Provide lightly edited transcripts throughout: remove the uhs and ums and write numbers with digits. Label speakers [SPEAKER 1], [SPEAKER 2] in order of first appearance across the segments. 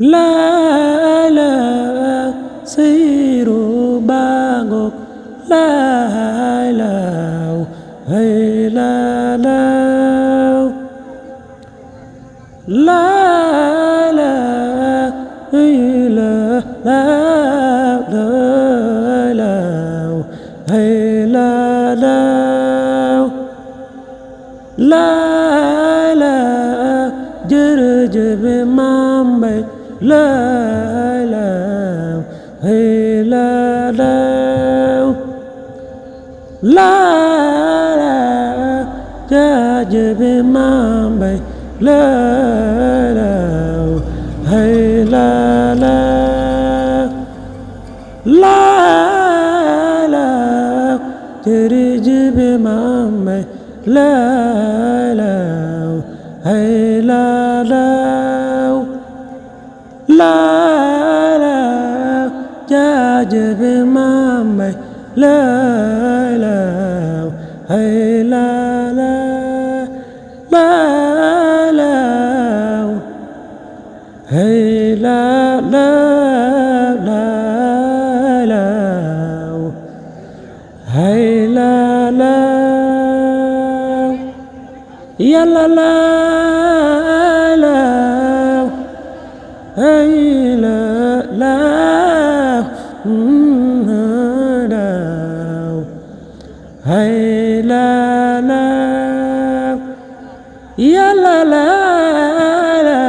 [SPEAKER 1] la la siiru bangok la la hey la la la la hey la la la hey la la la la jërëjëf Maam Mbay la la hey la la la la jërëjëf Maam Mbay la la hey la la la la jërëjëf Maam Mbay la la hey la la la la jërëjëf Maam Mbay la la hey la la la la hey la la la la hey la la yàlla la la hey la la hey la la yàlla la la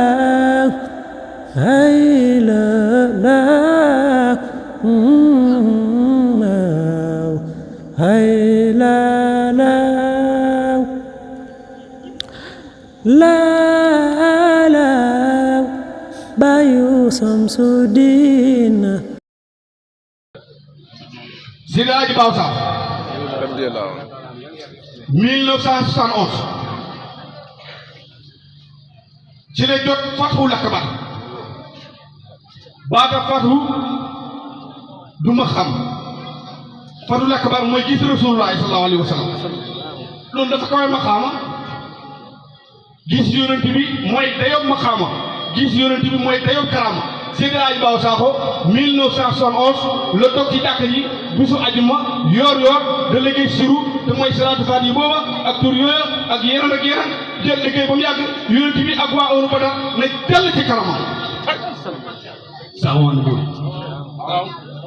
[SPEAKER 1] hey la la hey la la la la Bayu Samsudin
[SPEAKER 2] Seydi Hadji Baaw Sakho 1971 ci la jot Fathul Akbar baata Fathu du ma xam Fathul Akbar mooy gis Rasulullahi sallallahu alayhi wa sallam loolu dafa kawe maqaama gis yonent bi mooy dayob maqaama gis yonent bi mooy dayob karaama Seydi Hadji Baaw Sakho 1971 la toog ci dàkk yi bisu ajuma yoor da liggéey siru te mooy salaatu faat yi booba ak tur yooya ak yeneen jël liggéey ba mu yàgg yonent bi ak waa Ahlu Badar ne jàll ci kanamam.